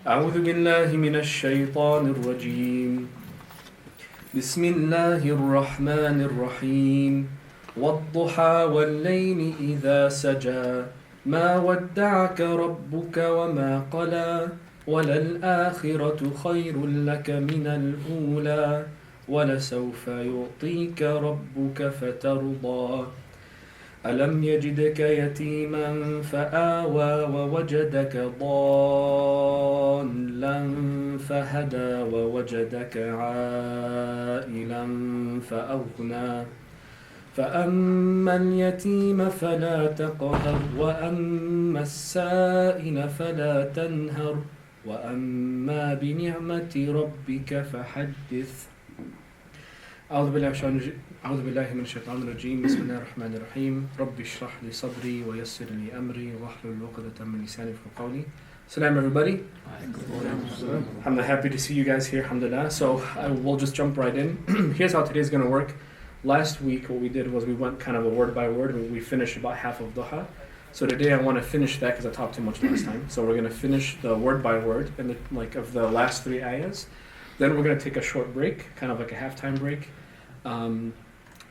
أعوذ بالله من الشيطان الرجيم بسم الله الرحمن الرحيم والضحى والليل إذا سجى ما ودعك ربك وما قلى وللآخرة خير لك من الأولى ولسوف يعطيك ربك فترضى ألم يجدك يتيما فآوى ووجدك ضالا فهدى ووجدك عائلا فأغنى فأما اليتيم فلا تقهر وأما السائل فلا تنهر وأما بنعمة ربك فحدث أعوذ بالله من الشيطان الرجيم بسم الله الرحمن الرحيم ربي اشرح لي صدري ويسر لي أمري واحلل عقدة من لساني يفقهوا قولي. Salam everybody. I'm happy to see you guys here, alhamdulillah. So we'll just jump right in. Here's how today's going to work. Last week what we did was we went kind of a word by word and we finished about half of duha. So today I want to finish that because I talked too much last time. So we're going to finish the word by word and of the last three ayahs. Then we're going to take a short break, kind of like a halftime break.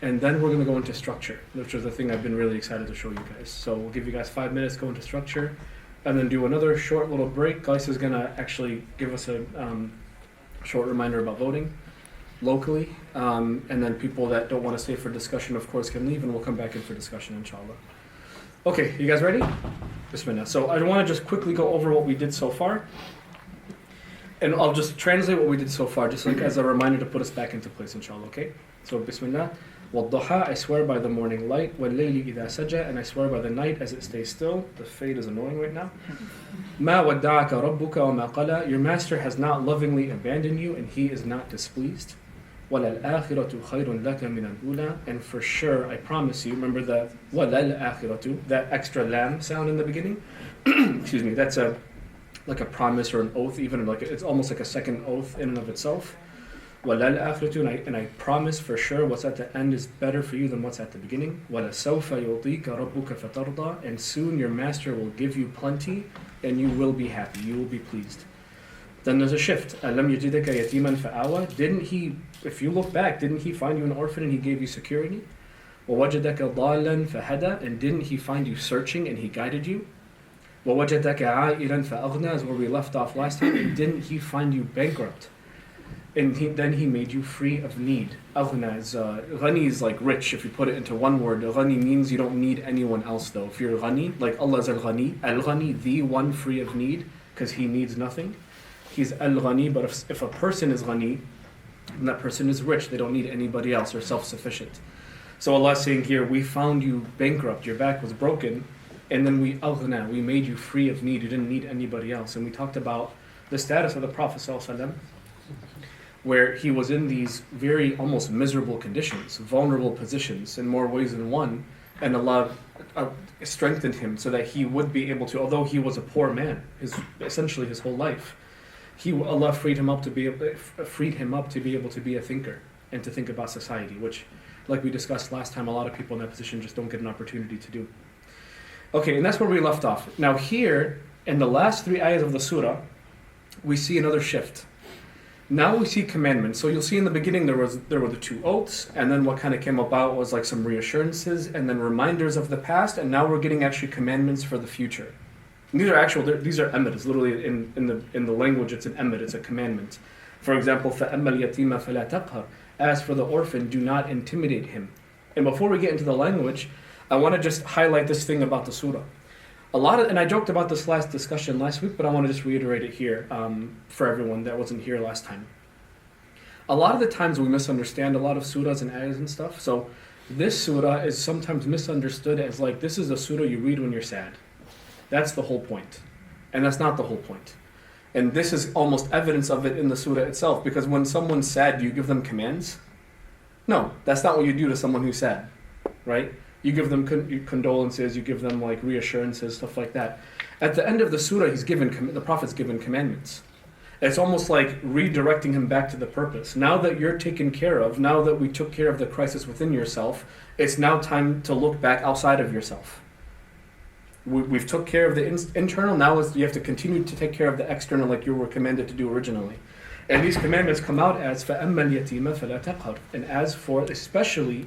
And then we're going to go into structure, which is the thing I've been really excited to show you guys. So we'll give you guys 5 minutes, go into structure, and then do another short little break. Gais is going to actually give us a short reminder about voting locally. And then people that don't want to stay for discussion, of course, can leave, and we'll come back in for discussion, inshallah. Okay, you guys ready? Bismillah. So I want to just quickly go over what we did so far. And I'll just translate what we did so far, just like as a reminder to put us back into place, inshallah, okay? So, Bismillah. وَالضُّحَى, I swear by the morning light. وَاللَّيْلِ إِذَا سَجَى, and I swear by the night as it stays still. The fade is annoying right now. مَا وَدَّعَكَ رَبُّكَ وَمَا قَلَى, your master has not lovingly abandoned you, and he is not displeased. وَلَلْآخِرَةُ خَيْرٌ لَكَ مِنَ الْأُولَى, and for sure, I promise you, remember the وَلَلْآخِرَةُ, that extra lam sound in the beginning? Excuse me, that's like a promise or an oath, even like it's almost like a second oath in and of itself. وَلَلْآخِرَةُ, and I promise for sure what's at the end is better for you than what's at the beginning. وَلَسَوْفَ يُعْطِيكَ رَبُّكَ فَتَرْضَى, and soon your master will give you plenty and you will be happy, you will be pleased. Then there's a shift. أَلَمْ يَجِدَكَ يَتِيمًا فَآوَى, didn't he, if you look back, didn't he find you an orphan and he gave you security? وَوَجَدَكَ ضَالًا فَهَدَى, and didn't he find you searching and he guided you? وَوَجَدَكَ عَائِلًا فَأَغْنَى, is where we left off last time, and didn't he find you bankrupt? And then he made you free of need. Aghna is, ghani is like rich, if you put it into one word. Ghani means you don't need anyone else though. If you're ghani, like Allah is al-ghani, the one free of need, because he needs nothing. He's al-ghani, but if a person is ghani, then that person is rich, they don't need anybody else, they're self-sufficient. So Allah is saying here, we found you bankrupt, your back was broken, and then we aghna, we made you free of need, you didn't need anybody else. And we talked about the status of the Prophet ﷺ, where he was in these very almost miserable conditions, vulnerable positions in more ways than one, and Allah strengthened him so that he would be able to, although he was a poor man, essentially his whole life, Allah freed him up to be able to be a thinker and to think about society, which, like we discussed last time, a lot of people in that position just don't get an opportunity to do. Okay, and that's where we left off. Now here, in the last three ayahs of the surah, we see another shift. Now we see commandments. So you'll see in the beginning there were the two oaths, and then what kind of came about was like some reassurances and then reminders of the past, and now we're getting actually commandments for the future. And these are emir. Literally in the language it's an emir, it's a commandment. For example, فَأَمَّا الْيَتِيمَ فَلَا تَقْهَرْ, as for the orphan, do not intimidate him. And before we get into the language, I want to just highlight this thing about the surah. And I joked about this last discussion last week, but I want to just reiterate it here for everyone that wasn't here last time. A lot of the times we misunderstand a lot of surahs and ayahs and stuff. So this surah is sometimes misunderstood as like, this is a surah you read when you're sad. That's the whole point. And that's not the whole point. And this is almost evidence of it in the surah itself, because when someone's sad, do you give them commands? No, that's not what you do to someone who's sad, right? You give them condolences, you give them like reassurances, stuff like that. At the end of the surah, the Prophet's given commandments. It's almost like redirecting him back to the purpose. Now that you're taken care of, now that we took care of the crisis within yourself, it's now time to look back outside of yourself. We've took care of the internal, now you have to continue to take care of the external like you were commanded to do originally. And these commandments come out as فَأَمَّا الْيَتِيمَ فَلَا تَقْهَرْ. And as for, especially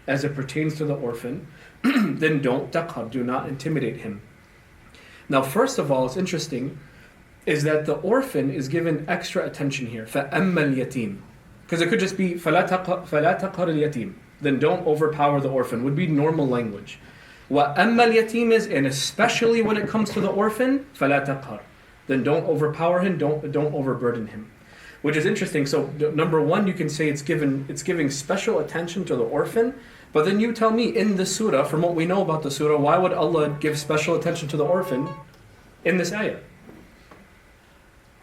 as it pertains to the orphan, then don't taqhar, do not intimidate him. Now first of all, it's interesting, is that the orphan is given extra attention here. فَأَمَّا الْيَتِيمَ. Because it could just be فَلَا تَقْهَرْ الْيَتِيمَ. Then don't overpower the orphan, would be normal language. وَأَمَّا الْيَتِيمَ is, and especially when it comes to the orphan, فَلَا تَقْهَرْ. Then don't overpower him, don't overburden him. Which is interesting. So number one, you can say it's giving special attention to the orphan. But then you tell me, in the surah, from what we know about the surah, why would Allah give special attention to the orphan in this ayah?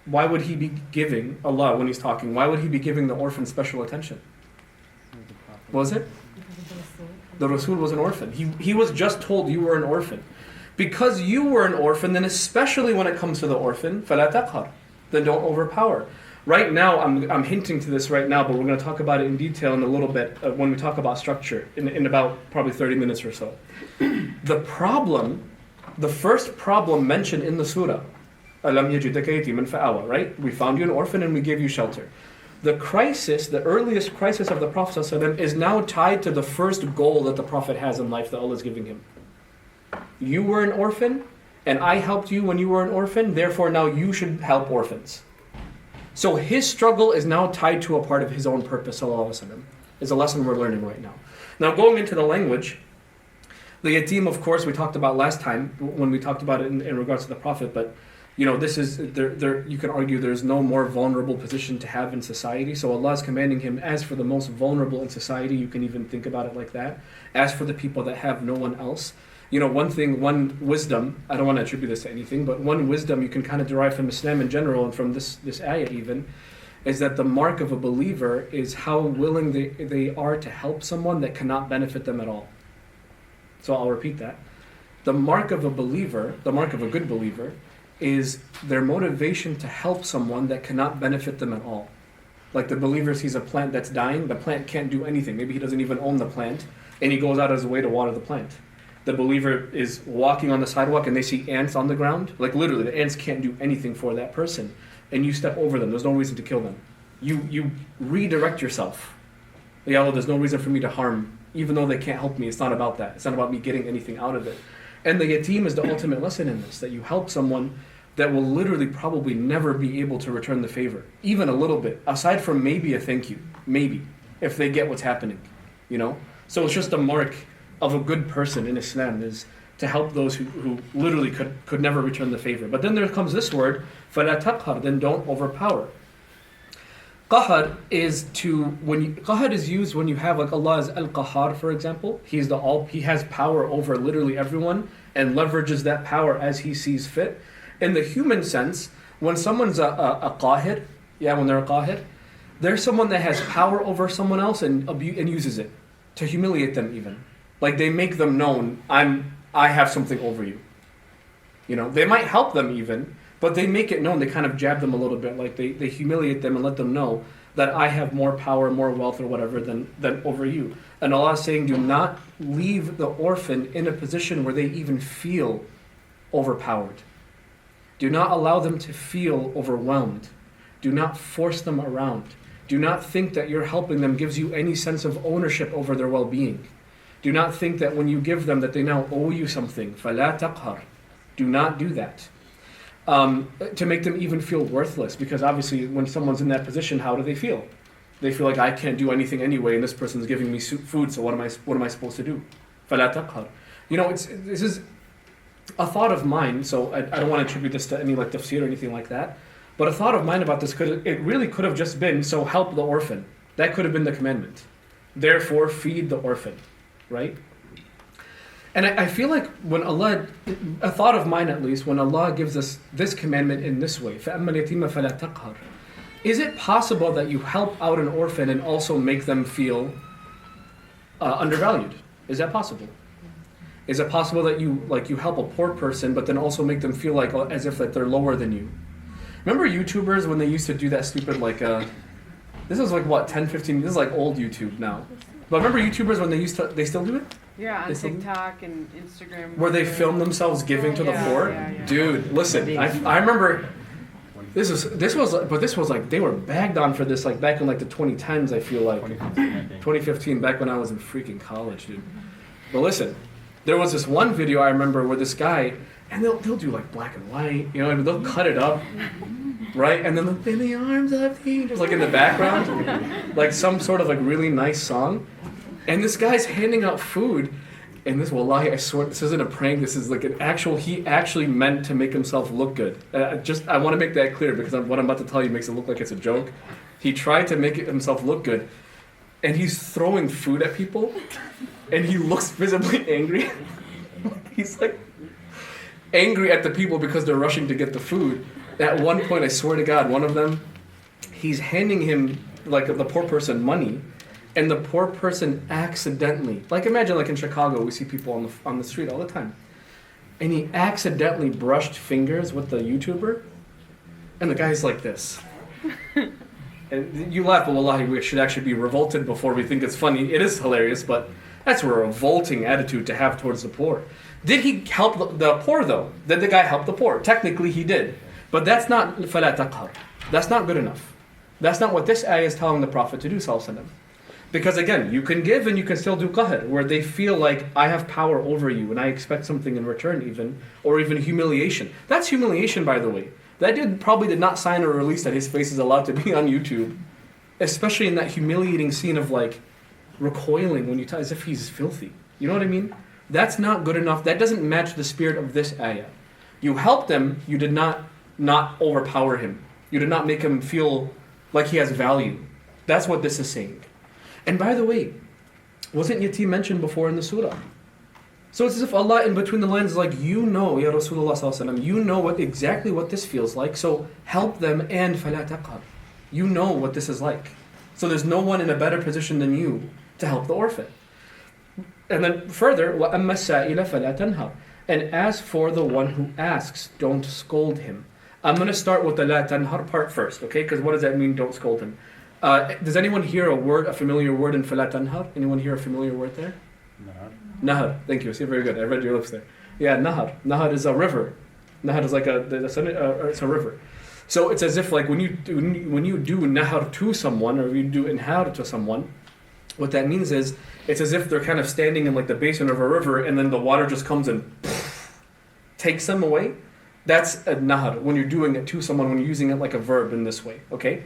Why would He be giving, Allah, when He's talking, why would He be giving the orphan special attention? What was it? The Rasul was an orphan. He was just told you were an orphan. Because you were an orphan, then especially when it comes to the orphan, فَلَا تَقْهَرْ. Then don't overpower. Right now, I'm hinting to this right now, but we're going to talk about it in detail in a little bit when we talk about structure, in about probably 30 minutes or so. The first problem mentioned in the surah, أَلَمْ يَجِدَكَ يَتِيمًا فَآوَى, right? We found you an orphan and we gave you shelter. The crisis, the earliest crisis of the Prophet ﷺ is now tied to the first goal that the Prophet has in life that Allah is giving him. You were an orphan, and I helped you when you were an orphan, therefore now you should help orphans. So his struggle is now tied to a part of his own purpose, sallallahu alaihi wasallam. Is a lesson we're learning right now. Now going into the language, the yatim, of course, we talked about last time when we talked about it in regards to the Prophet, but this is, you can argue there's no more vulnerable position to have in society. So Allah is commanding him, as for the most vulnerable in society, you can even think about it like that. As for the people that have no one else, one wisdom, I don't want to attribute this to anything, but one wisdom you can kind of derive from Islam in general and from this ayah even, is that the mark of a believer is how willing they are to help someone that cannot benefit them at all. So I'll repeat that. The mark of a believer, the mark of a good believer, is their motivation to help someone that cannot benefit them at all. Like the believer sees a plant that's dying, the plant can't do anything. Maybe he doesn't even own the plant, and he goes out of his way to water the plant. The believer is walking on the sidewalk and they see ants on the ground. Like literally, the ants can't do anything for that person. And you step over them. There's no reason to kill them. You redirect yourself. Ya Allah, there's no reason for me to harm. Even though they can't help me, it's not about that. It's not about me getting anything out of it. And the yatim is the ultimate lesson in this, that you help someone that will literally probably never be able to return the favor. Even a little bit. Aside from maybe a thank you. Maybe. If they get what's happening. So it's just a mark of a good person in Islam, is to help those who literally could never return the favor. But then there comes this word, فَلَا تَقْهَرْ, then don't overpower. Qahar is Qahar is used when you have, like Allah is Al-Qahar, for example. He has power over literally everyone and leverages that power as He sees fit. In the human sense, when someone's a qahir, when they're a qahir, they're someone that has power over someone else and uses it to humiliate them even. Like they make them known, I have something over you. They might help them even, but they make it known, they kind of jab them a little bit, like they humiliate them and let them know that I have more power, more wealth or whatever than over you. And Allah is saying, do not leave the orphan in a position where they even feel overpowered. Do not allow them to feel overwhelmed. Do not force them around. Do not think that you're helping them gives you any sense of ownership over their well-being. Do not think that when you give them that they now owe you something. فَلَا تَقْهَرْ. Do not do that. To make them even feel worthless, because obviously when someone's in that position, how do they feel? They feel like I can't do anything anyway, and this person's giving me food, so what am I supposed to do? فَلَا تَقْهَرْ. This is a thought of mine, so I don't want to attribute this to any like tafsir or anything like that, but a thought of mine about this it really could have just been, so help the orphan. That could have been the commandment. Therefore, feed the orphan. Right? And I feel like when Allah, a thought of mine at least, when Allah gives us this commandment in this way, فَأَمَّا الْيَتِيمَ فَلَا تَقْهَرْ, is it possible that you help out an orphan and also make them feel undervalued? Is that possible? Is it possible that you help a poor person but then also make them feel like as if that they're lower than you? Remember YouTubers when they used to do that stupid This was like what, 10, 15, this is like old YouTube now. But remember YouTubers when they still do it? Yeah, on TikTok and Instagram. Where they film themselves giving to the poor? Yeah. Dude, listen, I remember, this was like, they were bagged on for this like back in like the 2010s, I feel like. 2015, back when I was in freaking college, dude. But listen, there was this one video I remember where this guy, and they'll do like black and white, you know, and they'll cut it up. Right, and then in the arms of the angels, like in the background, like some sort of like really nice song, and this guy's handing out food, and this, wallahi, I swear, this isn't a prank. This is like an actual. He actually meant to make himself look good. I want to make that clear because what I'm about to tell you makes it look like it's a joke. He tried to make himself look good, and he's throwing food at people, and he looks visibly angry. He's like angry at the people because they're rushing to get the food. At one point, I swear to God, one of them, he's handing him, like the poor person, money, and the poor person accidentally, like imagine like in Chicago, we see people on the street all the time, and he accidentally brushed fingers with the YouTuber, and the guy's like this. And you laugh, but wallahi, we should actually be revolted before we think it's funny. It is hilarious, but that's a revolting attitude to have towards the poor. Did he help the poor though? Did the guy help the poor? Technically he did. But that's not فَلَا تَقْهَرْ. That's not good enough. That's not what this ayah is telling the Prophet to do, sallallahu alaihi wasallam. Because again, you can give and you can still do qahr, where they feel like I have power over you and I expect something in return even, or even humiliation. That's humiliation, by the way. That dude probably did not sign a release that his face is allowed to be on YouTube, especially in that humiliating scene of like recoiling when you tell as if he's filthy. You know what I mean? That's not good enough. That doesn't match the spirit of this ayah. You helped them, you did not overpower him. You did not make him feel like he has value. That's what this is saying. And by the way, wasn't yatim mentioned before in the surah? So it's as if Allah in between the lines is like, you know, Ya Rasulullah sallallahu alaihi wasallam, you know exactly what this feels like, so help them and فَلَا تَقْهَرْ. You know what this is like. So there's no one in a better position than you to help the orphan. And then further, وَأَمَّا السَّائِلَ فَلَا تَنْهَرْ. And as for the one who asks, don't scold him. I'm going to start with the la tanhar part first, okay? Because what does that mean, don't scold him? Does anyone hear a familiar word in fala tanhar? Anyone hear a familiar word there? Nahar. Thank you. See, very good. I read your lips there. Yeah, nahar. Nahar is a river. Nahar is like it's a river. So it's as if like when you do nahar to someone or you do inhar to someone, what that means is it's as if they're kind of standing in like the basin of a river and then the water just comes and takes them away. That's a nahar when you're doing it to someone, when you're using it like a verb in this way, okay?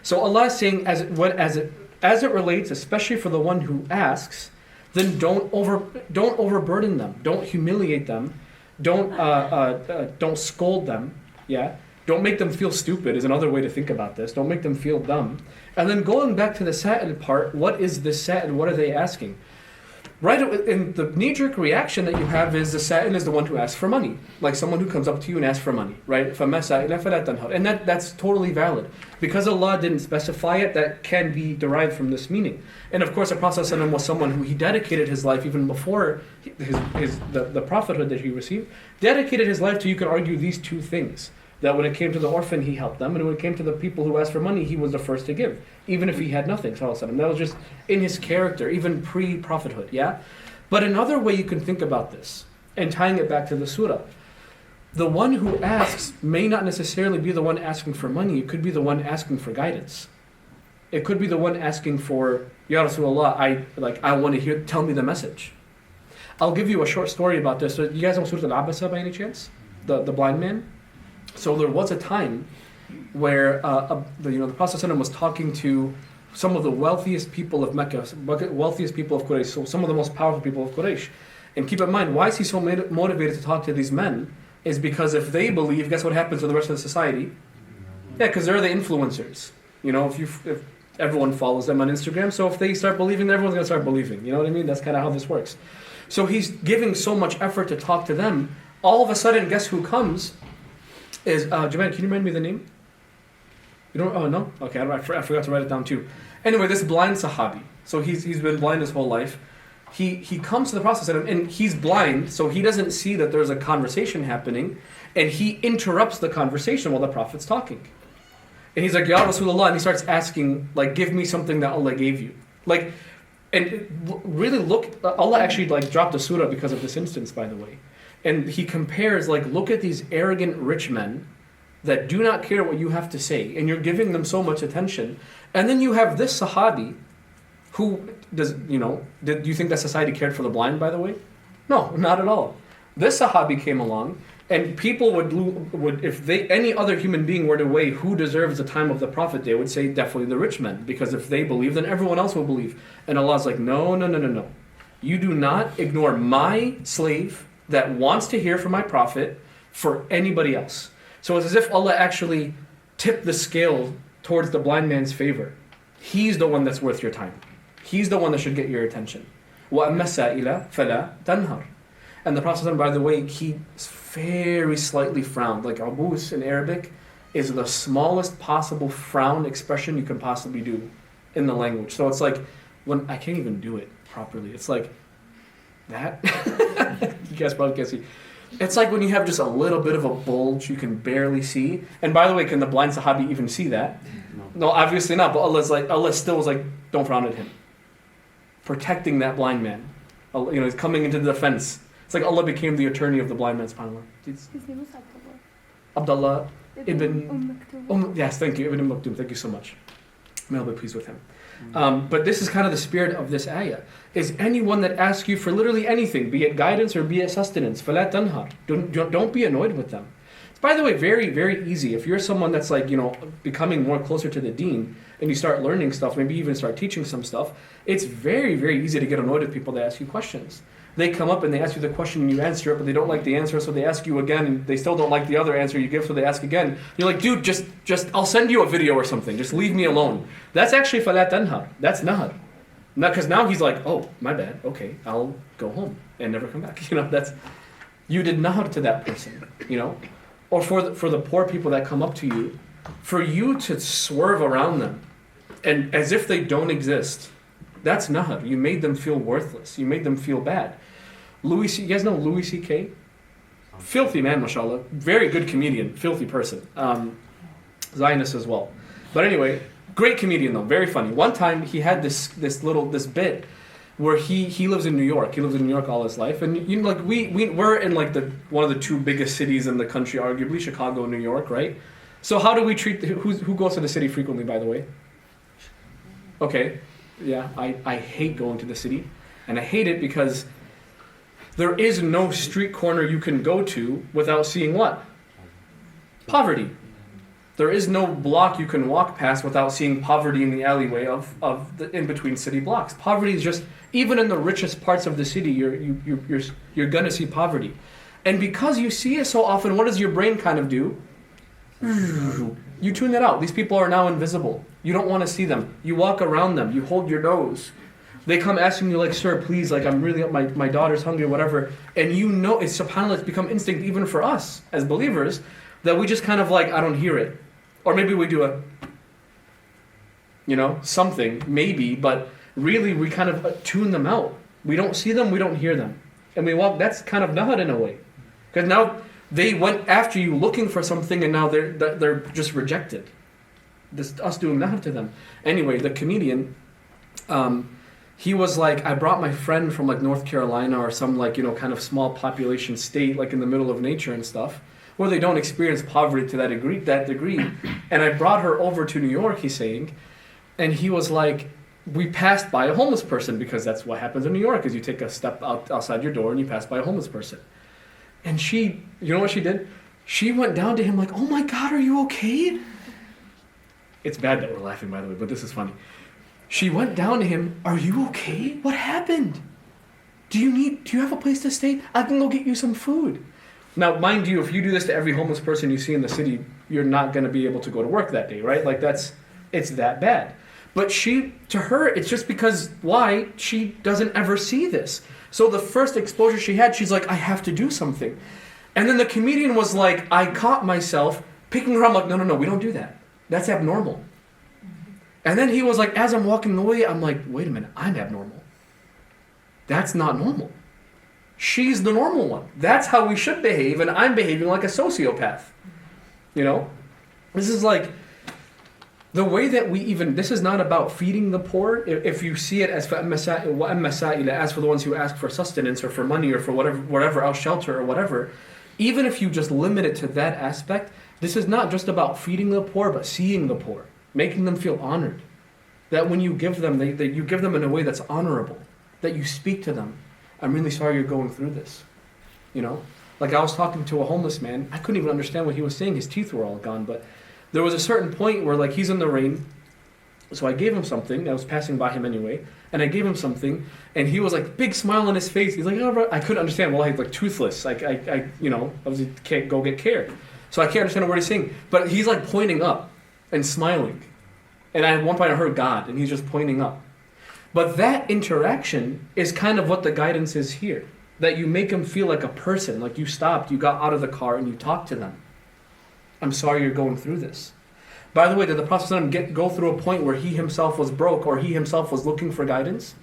So Allah is saying as it relates, especially for the one who asks, then don't overburden them, don't humiliate them, don't scold them, yeah? Don't make them feel stupid is another way to think about this. Don't make them feel dumb. And then going back to the sa'il part, what is the sa'il? What are they asking? Right, and the knee-jerk reaction that you have is the sa'il is the one who asks for money. Like someone who comes up to you and asks for money, right? فَمَا سَائِلَ فَلَا تَنْهَرْ. And that's totally valid. Because Allah didn't specify it, that can be derived from this meaning. And of course, the Prophet ﷺ was someone who he dedicated his life, even before the prophethood that he received, dedicated his life to, you could argue, these two things. That when it came to the orphan, he helped them, and when it came to the people who asked for money, he was the first to give, even if he had nothing. That was just in his character, even pre-prophethood, yeah? But another way you can think about this, and tying it back to the surah, the one who asks may not necessarily be the one asking for money, it could be the one asking for guidance. It could be the one asking for, Ya Rasulullah, I want to hear, tell me the message. I'll give you a short story about this. So you guys know Surah Al-Abasa by any chance? The blind man? So there was a time where the Prophet ﷺ was talking to some of the wealthiest people of Mecca, wealthiest people of Quraysh, so some of the most powerful people of Quraysh. And keep in mind, why is he so motivated to talk to these men? Is because if they believe, guess what happens to the rest of the society? Yeah, because they're the influencers. You know, if everyone follows them on Instagram, so if they start believing, everyone's going to start believing. You know what I mean? That's kind of how this works. So he's giving so much effort to talk to them. All of a sudden, guess who comes? Is Jabali, can you remind me the name? You don't? Oh no. Okay, I forgot to write it down too. Anyway, this blind Sahabi. So he's been blind his whole life. He comes to the Prophet and he's blind, so he doesn't see that there's a conversation happening, and he interrupts the conversation while the Prophet's talking. And he's like, Ya Rasulullah, and he starts asking, like, give me something that Allah gave you. Like, and really look, Allah actually like dropped a surah because of this instance, by the way. And he compares, like, look at these arrogant rich men that do not care what you have to say, and you're giving them so much attention. And then you have this Sahabi who does, do you think that society cared for the blind, by the way? No, not at all. This Sahabi came along, and people would if any other human being were to weigh who deserves the time of the Prophet, they would say definitely the rich men, because if they believe, then everyone else will believe. And Allah's like, no. You do not ignore my slave that wants to hear from my Prophet for anybody else. So it's as if Allah actually tipped the scale towards the blind man's favor. He's the one that's worth your time. He's the one that should get your attention. وَأَمَّا السَّائِلَ فَلَا تَنْهَرْ. And the Prophet, by the way, he very slightly frowned. Like abus in Arabic is the smallest possible frown expression you can possibly do in the language. So it's like, when I can't even do it properly. It's like that. You guys probably can't see. It's like when you have just a little bit of a bulge you can barely see. And by the way, can the blind Sahabi even see that? No, obviously not. But Allah still was like, don't frown at him. Protecting that blind man. He's coming into the defense. It's like Allah became the attorney of the blind man, subhanAllah. His name was Abdullah. Abdullah ibn yes, thank you, Ibn Maktoum. Thank you so much. May Allah be pleased with him. But this is kind of the spirit of this ayah. Is anyone that asks you for literally anything, be it guidance or be it sustenance, فَلَا تَنْهَرْ. Don't be annoyed with them. It's, by the way, very, very easy. If you're someone that's like, becoming more closer to the deen, and you start learning stuff, maybe even start teaching some stuff, it's very, very easy to get annoyed with people that ask you questions. They come up and they ask you the question and you answer it, but they don't like the answer, so they ask you again, and they still don't like the other answer you give, so they ask again. You're like, dude, just I'll send you a video or something. Just leave me alone. That's actually فَلَا تَنْهَرْ. That's nahar. Because now he's like, oh, my bad. Okay, I'll go home and never come back. You did nahar to that person. Or for the poor people that come up to you, for you to swerve around them, and as if they don't exist. That's nahar. You made them feel worthless. You made them feel bad. You guys know Louis C.K.? Filthy man, mashallah. Very good comedian. Filthy person. Zionist as well. But anyway, great comedian though. Very funny. One time he had this bit where he lives in New York. He lives in New York all his life. And we're in like one of the two biggest cities in the country, arguably, Chicago and New York, right? So how do we treat who goes to the city frequently, by the way? Okay. Yeah, I hate going to the city, and I hate it because there is no street corner you can go to without seeing what? Poverty. There is no block you can walk past without seeing poverty in the alleyway of the in between city blocks. Poverty is just, even in the richest parts of the city, you're gonna see poverty, and because you see it so often, what does your brain kind of do? You tune that out. These people are now invisible. You don't want to see them. You walk around them. You hold your nose. They come asking you like, sir, please, like I'm really, my daughter's hungry, whatever. And it's subhanAllah, it's become instinct even for us as believers that we just kind of like, I don't hear it. Or maybe we do something, maybe, but really we kind of tune them out. We don't see them, we don't hear them. And we walk, that's kind of nahar in a way. Because now they went after you looking for something and now they're just rejected. This us doing nahar to them. Anyway, the comedian, he was like, I brought my friend from like North Carolina or some like, kind of small population state, like in the middle of nature and stuff, where they don't experience poverty to that degree. And I brought her over to New York, he's saying, and he was like, we passed by a homeless person, because that's what happens in New York, is you take a step outside your door and you pass by a homeless person. And she, you know what she did? She went down to him like, oh my God, are you okay? It's bad that we're laughing, by the way, but this is funny. She went down to him, are you okay? What happened? Do you have a place to stay? I can go get you some food. Now, mind you, if you do this to every homeless person you see in the city, you're not going to be able to go to work that day, right? Like it's that bad. But to her, it's just because, why? She doesn't ever see this. So the first exposure she had, she's like, I have to do something. And then the comedian was like, I caught myself picking her up, like, no, we don't do that. That's abnormal. And then he was like, as I'm walking away, I'm like, wait a minute, I'm abnormal. That's not normal. She's the normal one. That's how we should behave, and I'm behaving like a sociopath. This is like, The way that we even, this is not about feeding the poor. If you see it as فَأَمَّا سَائِلَ, as for the ones who ask for sustenance or for money or for whatever else, shelter or whatever, even if you just limit it to that aspect, this is not just about feeding the poor, but seeing the poor, making them feel honored. That when you give them, you give them in a way that's honorable, that you speak to them. I'm really sorry you're going through this. You know? Like I was talking to a homeless man, I couldn't even understand what he was saying, his teeth were all gone, but there was a certain point where like he's in the rain, so I gave him something, I was passing by him anyway, and I gave him something, and he was like, big smile on his face, he's like, oh, bro. I couldn't understand, well, he's like toothless, like I you know, obviously can't go get care. So I can't understand what he's saying, but he's like pointing up and smiling. And at one point I heard God, and he's just pointing up. But that interaction is kind of what the guidance is here. That you make them feel like a person, like you stopped, you got out of the car and you talked to them. I'm sorry you're going through this. By the way, did the Prophet go through a point where he himself was broke or he himself was looking for guidance?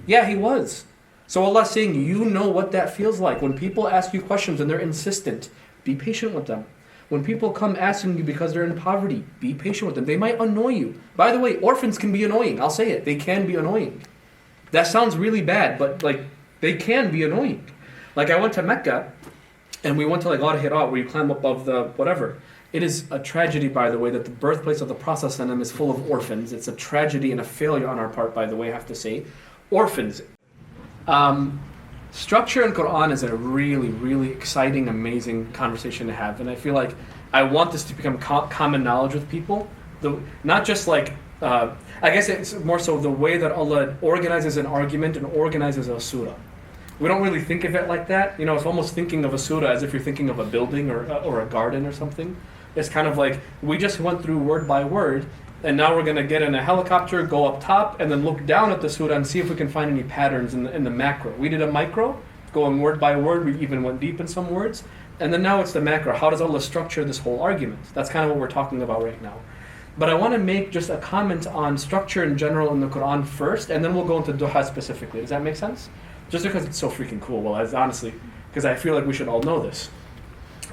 Yeah, he was. So Allah's saying, you know what that feels like. When people ask you questions and they're insistent, be patient with them. When people come asking you because they're in poverty, be patient with them. They might annoy you. By the way, orphans can be annoying. I'll say it. They can be annoying. That sounds really bad, but like they can be annoying. Like I went to Mecca and we went to like Ghar Hira where you climb above the whatever. It is a tragedy, by the way, that the birthplace of the Prophet ﷺ is full of orphans. It's a tragedy and a failure on our part, by the way, I have to say. Orphans. Structure in Quran is a really, really exciting, amazing conversation to have. And I feel like I want this to become common knowledge with people. Not just like, I guess it's more so the way that Allah organizes an argument and organizes a surah. We don't really think of it like that. You know, it's almost thinking of a surah as if you're thinking of a building or a garden or something. It's kind of like, we just went through word by word, and now we're going to get in a helicopter, go up top, and then look down at the surah and see if we can find any patterns in the macro. We did a micro, going word by word, we even went deep in some words, and then now it's the macro. How does Allah structure this whole argument? That's kind of what we're talking about right now. But I want to make just a comment on structure in general in the Quran first, and then we'll go into duha specifically. Does that make sense? Just because it's so freaking cool. Well, honestly, because I feel like we should all know this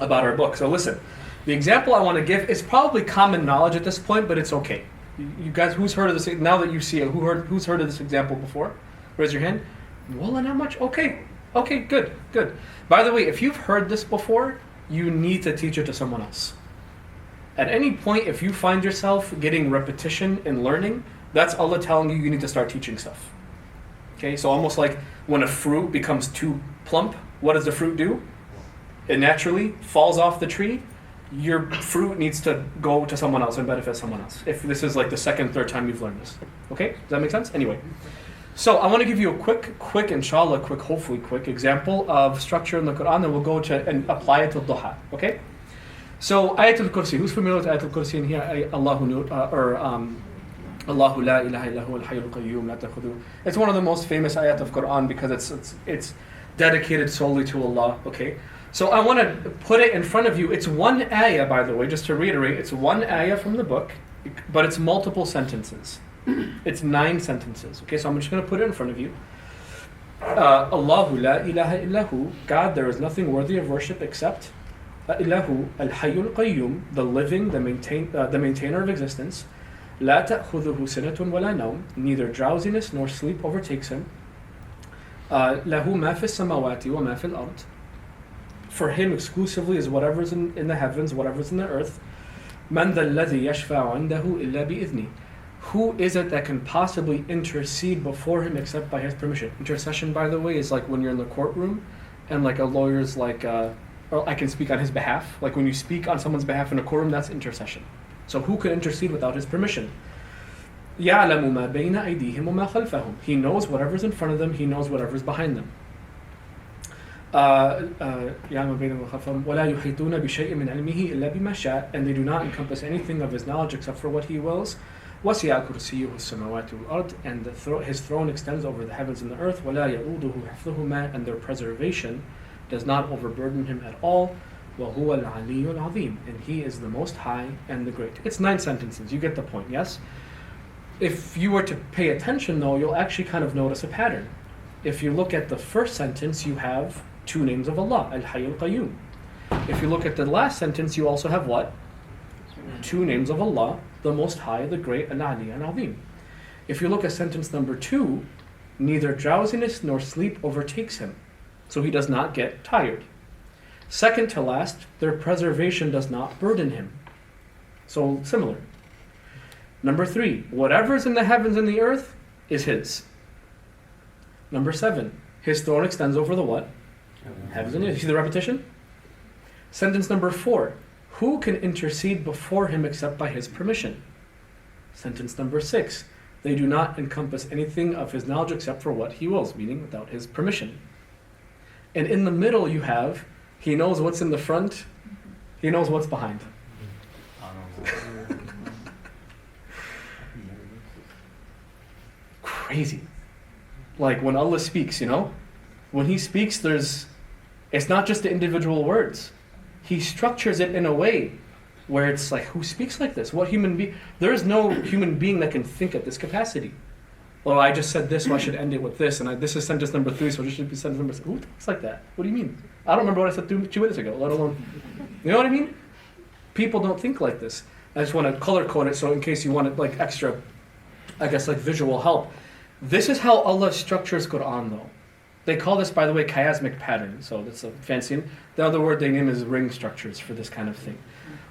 about our book. So listen, the example I want to give is probably common knowledge at this point, but it's okay. You guys, who's heard of this? Now that you see it, who's heard of this example before? Raise your hand. Well, not much. Okay, good. By the way, if you've heard this before, you need to teach it to someone else. At any point, if you find yourself getting repetition in learning, that's Allah telling you need to start teaching stuff. Okay, so almost like when a fruit becomes too plump, what does the fruit do? It naturally falls off the tree. Your fruit needs to go to someone else and benefit someone else. If this is like the second, third time you've learned this. Okay, does that make sense? Anyway, so I want to give you a quick, inshallah, hopefully quick example of structure in the Quran, and we'll go to and apply it to duha. Okay, so Ayatul Kursi. Who's familiar with Ayatul Kursi in here? Allahu la ilaha illa huwa al-hayyul qayyum la ta'khudhuhu. It's one of the most famous ayat of Quran because it's dedicated solely to Allah. Okay. So I want to put it in front of you. It's one ayah, by the way, just to reiterate, it's one ayah from the book, but it's multiple sentences. It's 9 sentences. Okay, so I'm just going to put it in front of you. Allahu la ilaha illahu, God, there is nothing worthy of worship except illahu al-hayyul qayyum, the living, the maintainer of existence. La ta'khudhuhu sinatun wa la nawm, neither drowsiness nor sleep overtakes him. Lahu ma fi samawati wa ma fil ard. For him exclusively is whatever's in the heavens, whatever's in the earth. Man dhal ladhi yashfa'u 'indahu illa bi'idhni. Who is it that can possibly intercede before him except by his permission? Intercession, by the way, is like when you're in the courtroom and like a lawyer's like, or I can speak on his behalf. Like when you speak on someone's behalf in a courtroom, that's intercession. So who could intercede without his permission? يَعْلَمُ مَا بَيْنَ أَيْدِيهِمْ وَمَا خَلْفَهُم. He knows whatever's in front of them, he knows whatever's behind them. وَلَا يُحِيطُونَ بِشَيْءٍ مِّنْ عِلْمِهِ إِلَّا بِمَا شَاءَ. And they do not encompass anything of his knowledge except for what he wills. وَسِعَ كُرْسِيُّهُ السَّمَاوَاتِ وَالْأَرْضِ. And his throne extends over the heavens and the earth. وَلَا يَؤُودُهُ حِفْظُهُمَا. And their preservation does not overburden him at all. وَهُوَ الْعَلِيُّ الْعَظِيمُ. And he is the most high and the great. It's 9 sentences. You get the point, yes? If you were to pay attention, though, you'll actually kind of notice a pattern. If you look at the first sentence, you have 2 names of Allah, Al-Hayyul Qayyum. If you look at the last sentence, you also have what? two names of Allah, the Most High, the Great, Al-Ali, and Azim. If you look at sentence number 2, neither drowsiness nor sleep overtakes him, so he does not get tired. Second to last, their preservation does not burden him. So similar. Number 3, whatever is in the heavens and the earth is his. Number 7, his throne extends over the what? Heavens and earth. You see the repetition? Sentence number 4, who can intercede before him except by his permission? Sentence number 6, they do not encompass anything of his knowledge except for what he wills, meaning without his permission. And in the middle you have, he knows what's in the front, he knows what's behind. Crazy. Like when Allah speaks, when he speaks, it's not just the individual words. He structures it in a way where it's like, who speaks like this? What human being? There is no human being that can think at this capacity. Well, I just said this, so I should end it with this, and this is sentence number 3, so it should be sentence number 6. Who thinks like that? What do you mean? I don't remember what I said 2 minutes ago, let alone, you know what I mean? People don't think like this. I just want to color code it, so in case you wanted like extra, I guess like visual help. This is how Allah structures Quran though. They call this, by the way, chiasmic pattern, so that's a fancy name. The other word they name is ring structures for this kind of thing.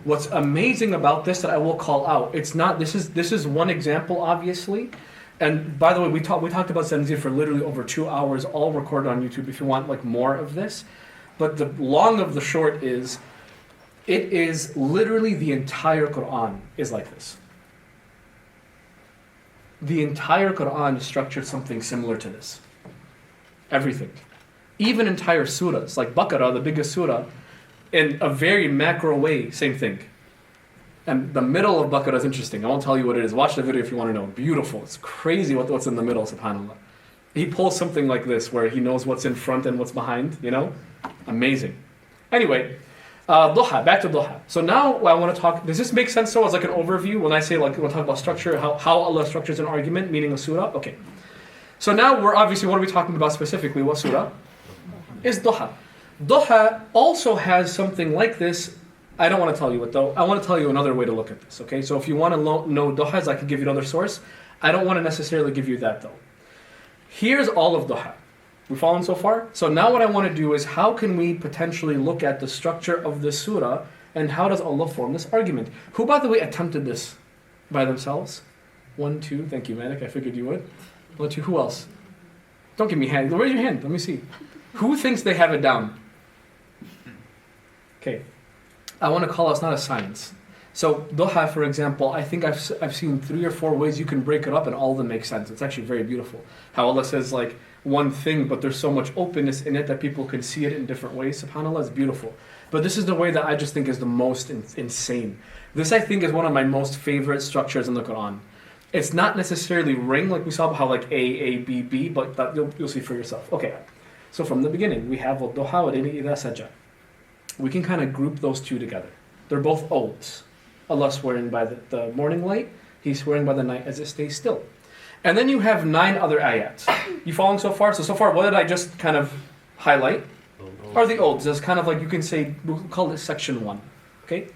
What's amazing about this that I will call out, it's not, this is one example obviously, and by the way, we talked about Tanzeel for literally over 2 hours, all recorded on YouTube if you want like more of this. But the long of the short is, it is literally the entire Quran is like this. The entire Quran is structured something similar to this. Everything. Even entire surahs, like Baqarah, the biggest surah, in a very macro way, same thing. And the middle of Baqarah is interesting. I won't tell you what it is. Watch the video if you want to know. Beautiful. It's crazy what's in the middle, subhanAllah. He pulls something like this where he knows what's in front and what's behind, Amazing. Anyway, Duha, back to Duha. So now I want to talk, does this make sense so as like an overview when I say like, we'll talk about structure, how Allah structures an argument, meaning a surah? Okay. So now what are we talking about specifically? What surah? Is Duha. Duha also has something like this. I don't want to tell you what though. I want to tell you another way to look at this, okay? So if you want to know Duhas, I can give you another source. I don't want to necessarily give you that though. Here's all of Duha. We following so far? So now what I want to do is how can we potentially look at the structure of this surah and how does Allah form this argument? Who, by the way, attempted this by themselves? 1, 2, thank you, Malik. I figured you would. 1, 2, who else? Don't give me a hand. Raise your hand. Let me see. Who thinks they have it down? Okay. I want to call it, it's not a science. So Duha, for example, I think I've seen 3 or 4 ways you can break it up and all of them make sense. It's actually very beautiful. How Allah says like one thing, but there's so much openness in it that people can see it in different ways. SubhanAllah, it's beautiful. But this is the way that I just think is the most insane. This I think is one of my most favorite structures in the Quran. It's not necessarily ring like we saw how like A, B, B, but that you'll see for yourself. Okay, so from the beginning we have Duha wa layli idha saja. We can kind of group those two together. They're both oaths. Allah swearing by the morning light, He's swearing by the night as it stays still. And then you have 9 other ayats. You following so far? So far, what did I just kind of highlight? Are the oaths. It's kind of like you can say, we'll call it section 1. Okay?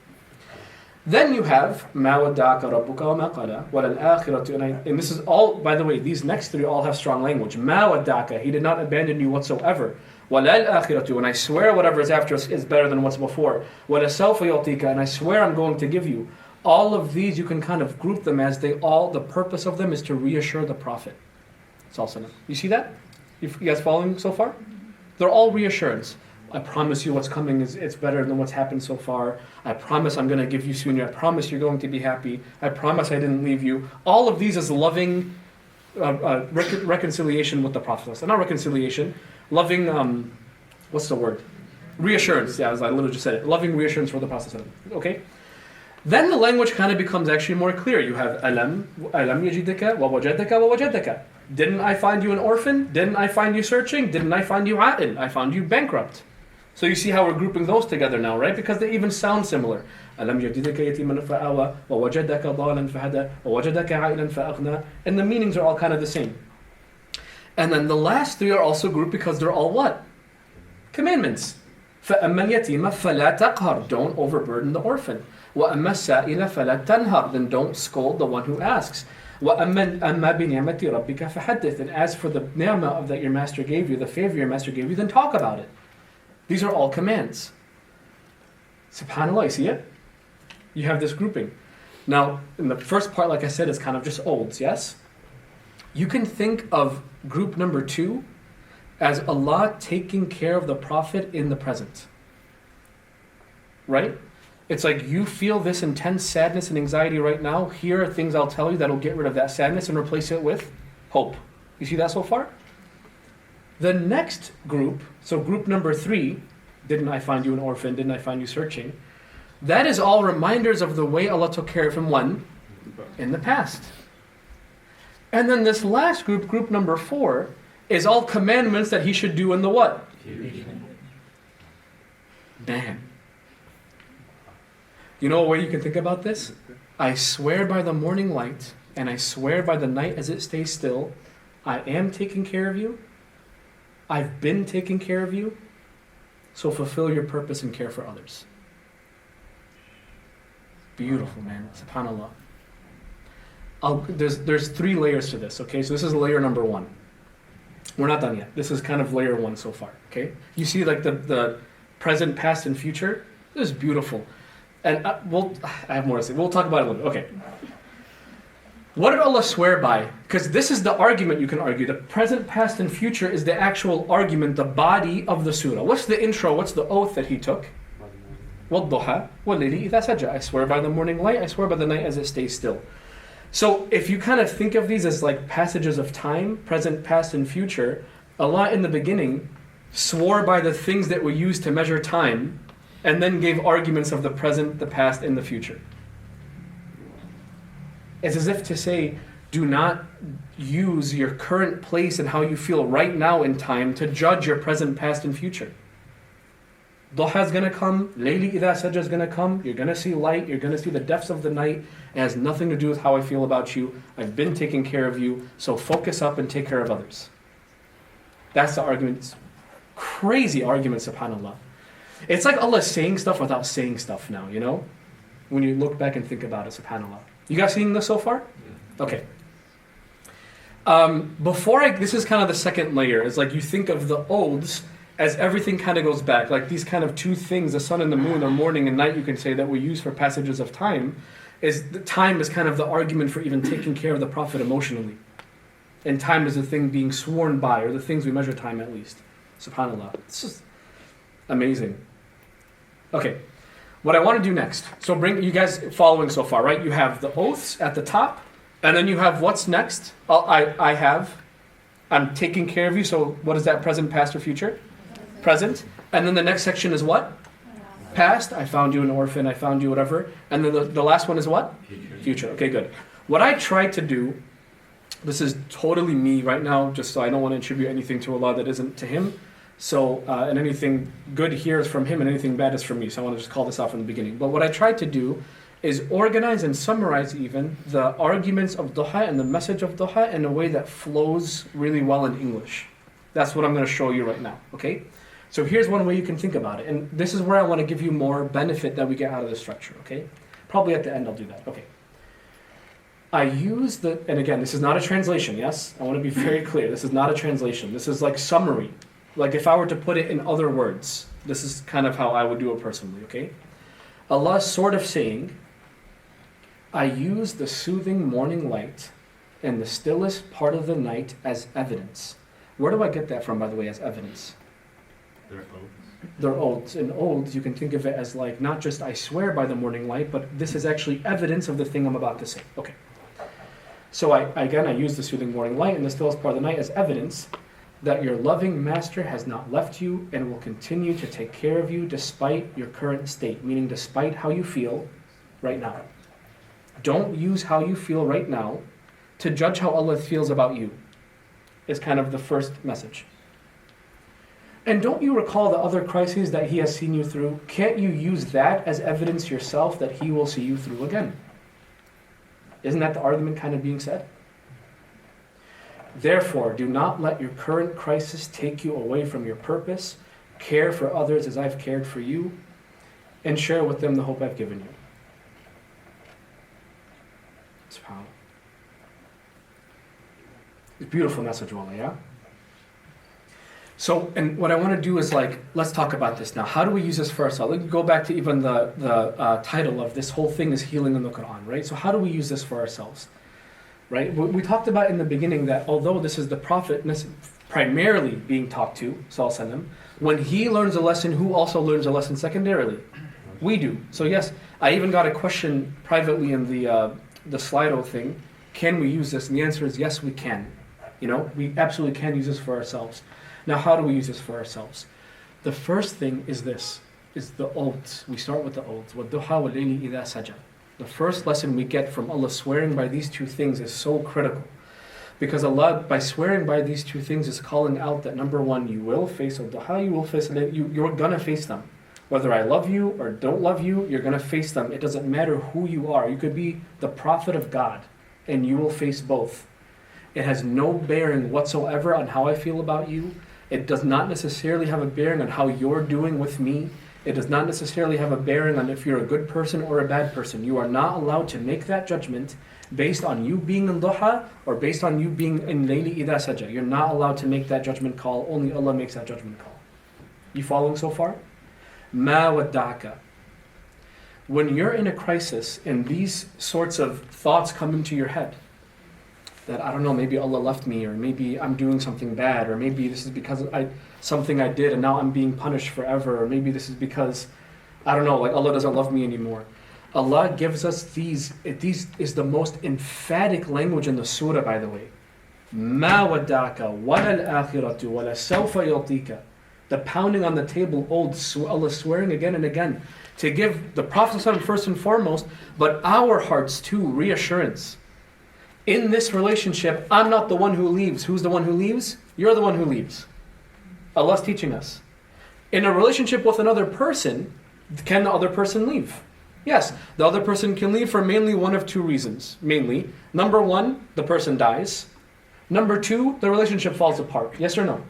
Then you have مَا وَدَّعَكَ رَبُّكَ وَمَا قَلَى وَلَلْآخِرَةُ. And this is all, by the way, these next 3 all have strong language. مَا وَدَّعَكَ. He did not abandon you whatsoever. وَلَلْآخِرَةُ. And I swear whatever is after us is better than what's before. وَلَسَوْفَ يُعْطِيكَ. And I swear I'm going to give you. All of these, you can kind of group them as the purpose of them is to reassure the Prophet. You see that? You guys following so far? They're all reassurance. I promise you what's coming it's better than what's happened so far. I promise I'm going to give you sooner. I promise you're going to be happy. I promise I didn't leave you. All of these is loving reconciliation with the Prophet. Not reconciliation, loving, what's the word? Reassurance. Yeah, as I literally just said it. Loving reassurance for the Prophet. Okay? Then the language kind of becomes actually more clear. You have alam yajidaka wa wajadaka. Didn't I find you an orphan? Didn't I find you searching? Didn't I find you a'il? I found you bankrupt. So you see how we're grouping those together now, right? Because they even sound similar. Alam yajidaka yatiman fa'awa wa wajadaka dalan fahada wa wajadaka a'ilan fa'aghna. And the meanings are all kind of the same. And then the last 3 are also grouped because they're all what? Commandments. فَأَمَّا الْيَتِيمَ فَلَا تَقْهَرْ. Don't overburden the orphan. وَأَمَّا السَّائِلَ فَلَا تَنْهَرْ Then don't scold the one who asks. وَأَمَّا بِنِعْمَةِ رَبِّكَ فَحَدِّثْ And as for the ni'mah that your master gave you, the favor your master gave you, then talk about it. These are all commands. SubhanAllah, you see it? You have this grouping. Now, in the first part, like I said, is kind of just olds, yes? You can think of group number 2 as Allah taking care of the Prophet in the present. Right? It's like you feel this intense sadness and anxiety right now. Here are things I'll tell you that'll get rid of that sadness and replace it with hope. You see that so far? The next group, so group number 3, didn't I find you an orphan? Didn't I find you searching? That is all reminders of the way Allah took care of him when? In the past. And then this last group, group number 4, is all commandments that he should do in the what? Damn. You know a way you can think about this? I swear by the morning light, and I swear by the night as it stays still, I am taking care of you. I've been taking care of you. So fulfill your purpose and care for others. Beautiful, man. SubhanAllah. There's 3 layers to this, okay? So this is layer number 1. We're not done yet. This is kind of layer 1 so far, okay? You see like the present, past, and future? This is beautiful. And I have more to say. We'll talk about it a little bit. Okay. What did Allah swear by? Because this is the argument you can argue. The present, past, and future is the actual argument, the body of the surah. What's the intro? What's the oath that he took? وَالضُّحَى وَاللَّيْلِ إِذَا سَجَى I swear by the morning light, I swear by the night as it stays still. So if you kind of think of these as like passages of time, present, past, and future, Allah in the beginning swore by the things that were used to measure time and then gave arguments of the present, the past, and the future. It's as if to say, do not use your current place and how you feel right now in time to judge your present, past, and future. Duha is going to come, Layli Idha Sajja is going to come, you're going to see light, you're going to see the depths of the night. It has nothing to do with how I feel about you. I've been taking care of you, so focus up and take care of others. That's the argument. It's crazy argument, subhanAllah. It's like Allah saying stuff without saying stuff now, you know? When you look back and think about it, subhanAllah. You guys seeing this so far? Okay. This is kind of the second layer. It's like you think of the oaths as everything kind of goes back. Like these kind of 2 things, the sun and the moon, or morning and night, you can say, that we use for passages of time, is the time is kind of the argument for even taking care of the Prophet emotionally. And time is the thing being sworn by, or the things we measure time at least. SubhanAllah. It's just amazing. Okay. What I want to do next, so bring you guys following so far, right? You have the oaths at the top, and then you have what's next? I'm taking care of you, so what is that, present, past, or future? Present. And then the next section is what? Past. I found you an orphan, I found you whatever. And then the last one is what? Future. Okay, good. What I tried to do, this is totally me right now, just so I don't want to attribute anything to Allah that isn't to Him. So, and anything good here is from Him and anything bad is from me. So I want to just call this out from the beginning. But what I tried to do is organize and summarize even the arguments of duha and the message of duha in a way that flows really well in English. That's what I'm going to show you right now, okay? So here's one way you can think about it. And this is where I want to give you more benefit that we get out of the structure, okay? Probably at the end I'll do that, okay. I use and again, this is not a translation, yes? I want to be very clear. This is not a translation. This is like summary. Like if I were to put it in other words, this is kind of how I would do it personally, okay? Allah is sort of saying, I use the soothing morning light and the stillest part of the night as evidence. Where do I get that from, by the way, as evidence? They're oaths. In oaths, you can think of it as like, not just I swear by the morning light, but this is actually evidence of the thing I'm about to say. Okay. So I use the soothing morning light and the stillest part of the night as evidence that your loving master has not left you and will continue to take care of you despite your current state, meaning despite how you feel right now. Don't use how you feel right now to judge how Allah feels about you, is kind of the first message. And don't you recall the other crises that He has seen you through? Can't you use that as evidence yourself that He will see you through again? Isn't that the argument kind of being said? Therefore, do not let your current crisis take you away from your purpose. Care for others as I've cared for you, and share with them the hope I've given you. SubhanAllah. It's a beautiful message, wallah, yeah? So, and what I want to do is let's talk about this now. How do we use this for ourselves? Let's go back to even the title of this whole thing is healing in the Quran, right? So how do we use this for ourselves, right? We talked about in the beginning that although this is the Prophet primarily being talked to, sallallahu alaihi wasallam, when he learns a lesson, who also learns a lesson secondarily? We do. So yes, I even got a question privately in the Slido thing. Can we use this? And the answer is yes, we can. We absolutely can use this for ourselves. Now, how do we use this for ourselves? The first thing is this, is the oaths. We start with the oaths. وَالضُّحَى وَاللَّيْلِ إِذَا سَجَى. The first lesson we get from Allah swearing by these two things is so critical. Because Allah, by swearing by these two things, is calling out that number one, you will face al-duha, you will face you're going to face them. Whether I love you or don't love you, you're going to face them. It doesn't matter who you are. You could be the prophet of God, and you will face both. It has no bearing whatsoever on how I feel about you. It does not necessarily have a bearing on how you're doing with me. It does not necessarily have a bearing on if you're a good person or a bad person. You are not allowed to make that judgment based on you being in duha or based on you being in layli idha saja. You're not allowed to make that judgment call. Only Allah makes that judgment call. You following so far? Ma wadda'aka. When you're in a crisis and these sorts of thoughts come into your head, that I don't know, maybe Allah left me, or maybe I'm doing something bad, or maybe this is because something I did and now I'm being punished forever, or maybe this is because, I don't know, Allah doesn't love me anymore. Allah gives us these is the most emphatic language in the surah, by the way. مَا وَدَّعَكَ وَلَا الْآخِرَةُ وَلَا سَوْفَ يُعْطِيكَ. The pounding on the table, Allah swearing again and again, to give the Prophet ﷺ first and foremost, but our hearts too, reassurance. In this relationship, I'm not the one who leaves. Who's the one who leaves? You're the one who leaves. Allah's teaching us. In a relationship with another person, can the other person leave? Yes, the other person can leave for mainly one of two reasons. Mainly, number one, the person dies. Number two, the relationship falls apart. Yes or no?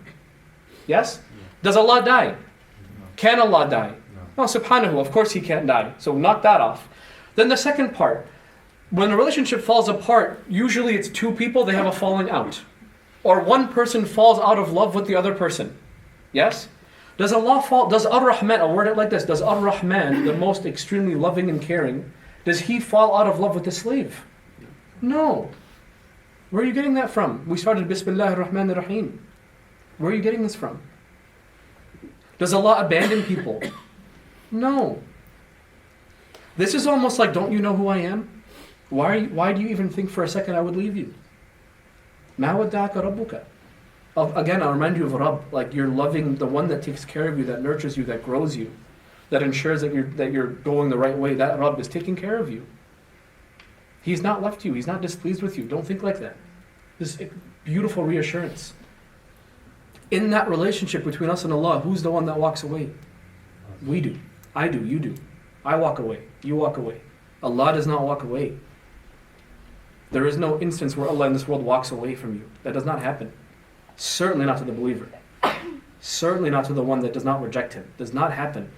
Yes? Does Allah die? Can Allah die? No, subhanahu, of course He can't die. So knock that off. Then the second part. When a relationship falls apart, usually it's two people, they have a falling out. Or one person falls out of love with the other person. Yes? Does Ar-Rahman, I'll word it like this, does Ar-Rahman, the most extremely loving and caring, does He fall out of love with His slave? No. Where are you getting that from? We started Bismillah ar-Rahman ar-Rahim. Where are you getting this from? Does Allah abandon people? No. This is almost like, don't you know who I am? Why do you even think for a second I would leave you? مَا وَدَّعَكَ رَبُّكَ. Again, I'll remind you of Rabb, like you're loving the one that takes care of you, that nurtures you, that grows you, that ensures that you're going the right way. That Rabb is taking care of you. He's not left you. He's not displeased with you. Don't think like that. This beautiful reassurance. In that relationship between us and Allah, who's the one that walks away? We do. I do. You do. I walk away. You walk away. Allah does not walk away. There is no instance where Allah in this world walks away from you. That does not happen. Certainly not to the believer. Certainly not to the one that does not reject Him. Does not happen.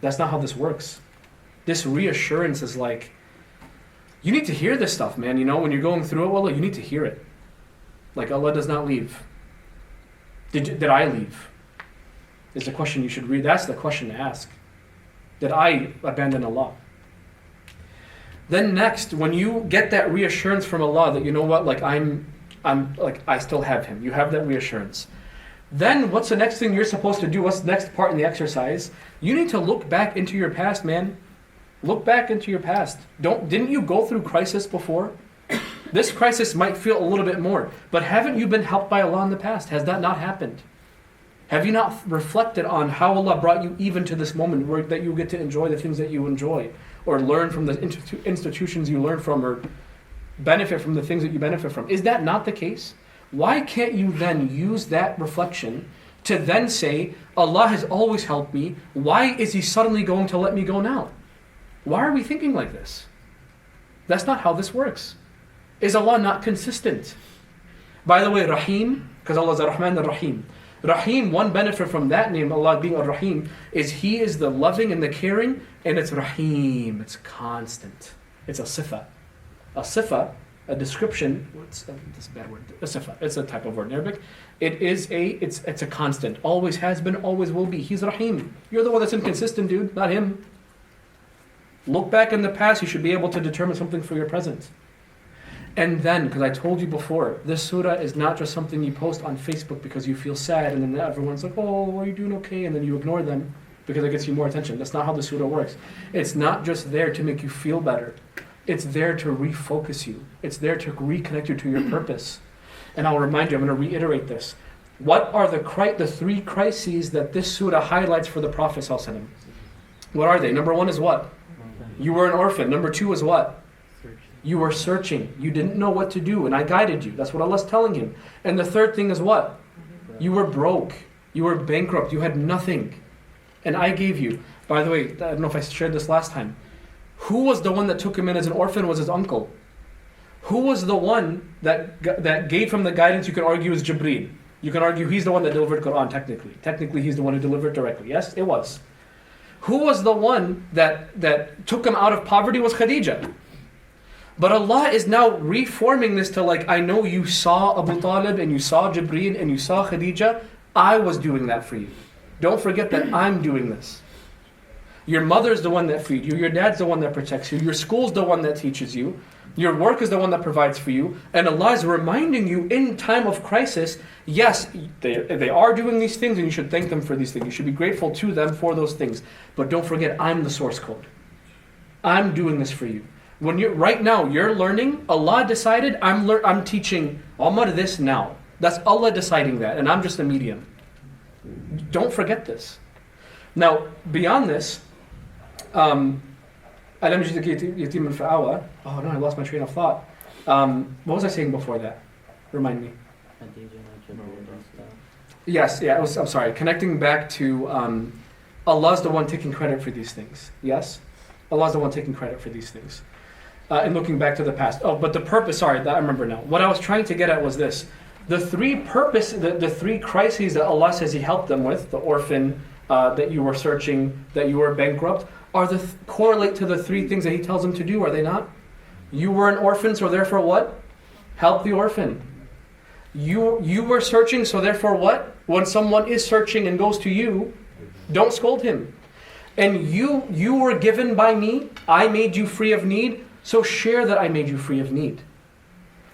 That's not how this works. This reassurance is like, you need to hear this stuff, man. You know, when you're going through it, Allah, you need to hear it. Like Allah does not leave. Did I leave? Is the question you should read. That's the question to ask. Did I abandon Allah? Then next, when you get that reassurance from Allah that you know what, like I'm like I still have Him. You have that reassurance. Then what's the next thing you're supposed to do? What's the next part in the exercise? You need to look back into your past, man. Look back into your past. Didn't you go through crisis before? This crisis might feel a little bit more, but haven't you been helped by Allah in the past? Has that not happened? Have you not reflected on how Allah brought you even to this moment where that you get to enjoy the things that you enjoy, or learn from the institutions you learn from, or benefit from the things that you benefit from? Is that not the case? Why can't you then use that reflection to then say, Allah has always helped me, why is He suddenly going to let me go now? Why are we thinking like this? That's not how this works. Is Allah not consistent? By the way, Rahim, because Allah is Ar-Rahman Ar-Rahim. Rahim, one benefit from that name, Allah being Ar-Rahim, is He is the loving and the caring, and it's Rahim, it's constant. It's a sifa. A sifa, a description, what's this bad word? A sifa, it's a type of word in Arabic. It's a constant, always has been, always will be. He's Rahim. You're the one that's inconsistent, dude, not him. Look back in the past, you should be able to determine something for your present. And then, because I told you before, this surah is not just something you post on Facebook because you feel sad and then everyone's like, oh, are you doing okay? And then you ignore them because it gets you more attention. That's not how the surah works. It's not just there to make you feel better. It's there to refocus you. It's there to reconnect you to your purpose. And I'll remind you, I'm going to reiterate this. What are the three crises that this surah highlights for the Prophet ﷺ? What are they? Number one is what? You were an orphan. Number two is what? You were searching. You didn't know what to do, and I guided you. That's what Allah's telling him. And the third thing is what? You were broke. You were bankrupt. You had nothing. And I gave you. By the way, I don't know if I shared this last time. Who was the one that took him in as an orphan? Was his uncle. Who was the one that gave him the guidance? You could argue is Jibreel. You can argue he's the one that delivered Quran technically. Technically, he's the one who delivered directly. Yes, it was. Who was the one that took him out of poverty? Was Khadija. But Allah is now reforming this to like, I know you saw Abu Talib and you saw Jibreel and you saw Khadija. I was doing that for you. Don't forget that I'm doing this. Your mother's the one that feeds you. Your dad's the one that protects you. Your school's the one that teaches you. Your work is the one that provides for you. And Allah is reminding you in time of crisis, yes, they are doing these things and you should thank them for these things. You should be grateful to them for those things. But don't forget, I'm the source code. I'm doing this for you. When right now you're learning, Allah decided I'm teaching Omar this now. That's Allah deciding that, and I'm just a medium. Don't forget this. Now, beyond this, Alam Jidaka Yatiman Fa'awa. Oh no, I lost my train of thought. What was I saying before that? Remind me. Yes, yeah, I'm sorry. Connecting back to Allah's the one taking credit for these things. Yes? Allah's the one taking credit for these things. And looking back to the past. Oh, but the purpose, sorry, I remember now. What I was trying to get at was this. The three crises that Allah says He helped them with, the orphan, that you were searching, that you were bankrupt, correlate to the three things that He tells them to do, are they not? You were an orphan, so therefore what? Help the orphan. You were searching, so therefore what? When someone is searching and goes to you, don't scold him. And you were given by me, I made you free of need, so share that I made you free of need.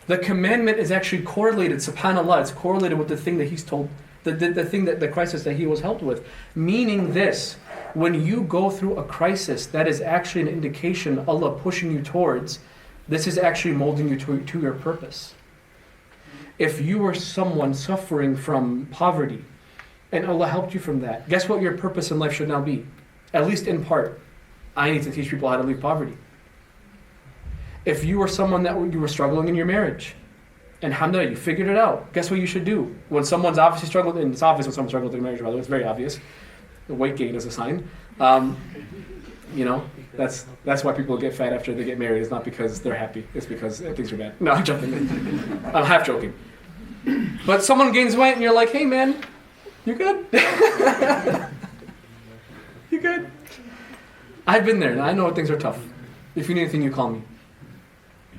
The commandment is actually correlated, subhanAllah, it's correlated with the thing that He's told, the crisis that He was helped with. Meaning this, when you go through a crisis, that is actually an indication Allah pushing you towards, this is actually molding you to your purpose. If you were someone suffering from poverty, and Allah helped you from that, guess what your purpose in life should now be? At least in part, I need to teach people how to leave poverty. If you were someone that you were struggling in your marriage, and alhamdulillah, you figured it out, guess what you should do? When someone's obviously struggling, and it's obvious when someone's struggling with their marriage, by the way, it's very obvious. The weight gain is a sign. That's why people get fat after they get married. It's not because they're happy. It's because things are bad. No, I'm joking. I'm half joking. But someone gains weight and you're like, hey man, you good? You good? I've been there and I know things are tough. If you need anything, you call me.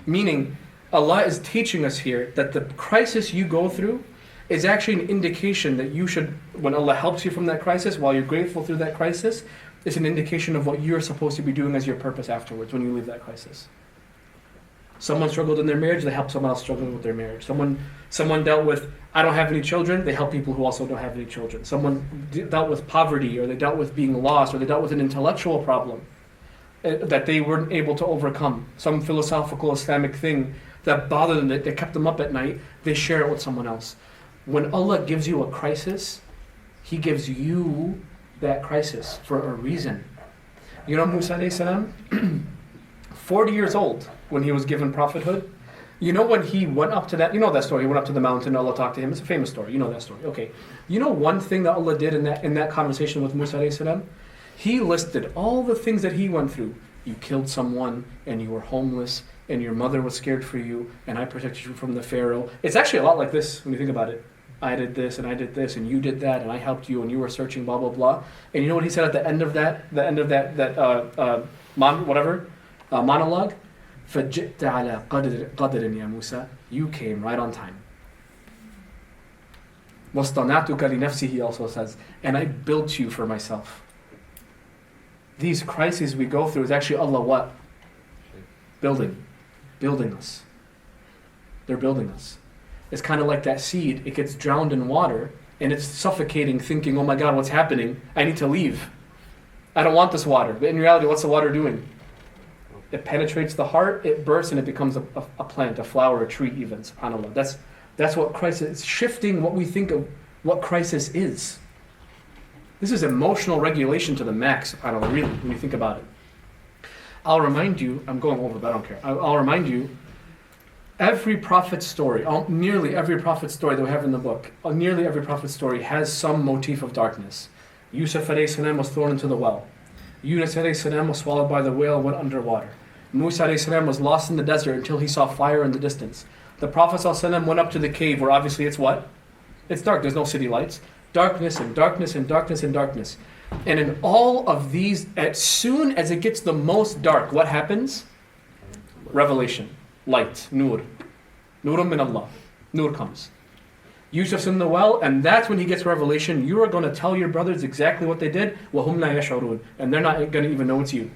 Meaning, Allah is teaching us here that the crisis you go through is actually an indication that you should, when Allah helps you from that crisis, while you're grateful through that crisis, it's an indication of what you're supposed to be doing as your purpose afterwards when you leave that crisis. Someone struggled in their marriage, they help someone else struggling with their marriage. Someone dealt with, I don't have any children, they help people who also don't have any children. Someone dealt with poverty, or they dealt with being lost, or they dealt with an intellectual problem that they weren't able to overcome. Some philosophical Islamic thing that bothered them, that kept them up at night, they share it with someone else. When Allah gives you a crisis, He gives you that crisis for a reason. You know Musa alayhi salam? 40 years old when he was given prophethood. You know when he went up to that, you know that story, he went up to the mountain, Allah talked to him. It's a famous story, you know that story. Okay. You know one thing that Allah did in that conversation with Musa alayhi salam? He listed all the things that he went through. You killed someone, and you were homeless, and your mother was scared for you, and I protected you from the Pharaoh. It's actually a lot like this when you think about it. I did this, and I did this, and you did that, and I helped you, and you were searching, blah, blah, blah. And you know what he said at the end of that monologue? فَجِئْتَ عَلَى قَدْرٍ يَا Musa. You came right on time. وَاصْطَنَعْتُكَ لِنَفْسِي, he also says, and I built you for myself. These crises we go through is actually Allah what? Building us. They're building us. It's kind of like that seed. It gets drowned in water and it's suffocating, thinking, oh my God, what's happening? I need to leave. I don't want this water. But in reality, what's the water doing? It penetrates the heart, it bursts, and it becomes a plant, a flower, a tree even. SubhanAllah. That's what crisis is. It's shifting what we think of what crisis is. This is emotional regulation to the max, SubhanAllah, really, when you think about it. I'll remind you, I'm going over, but I don't care. I'll remind you, every prophet's story, nearly every prophet's story that we have in the book, nearly every prophet's story has some motif of darkness. Yusuf alayhi salam was thrown into the well. Yunus alayhi salam was swallowed by the whale, went underwater. Musa alayhi salam was lost in the desert until he saw fire in the distance. The Prophet ﷺ went up to the cave where obviously it's what? It's dark, there's no city lights. Darkness and darkness and darkness and darkness. And in all of these, as soon as it gets the most dark, what happens? Revelation, light, nur. Nurun min Allah. Nur comes. Yusuf's in the well, and that's when he gets revelation. You are going to tell your brothers exactly what they did. وَهُمْ لَا يَشْعُرُونَ. And they're not going to even know it's you.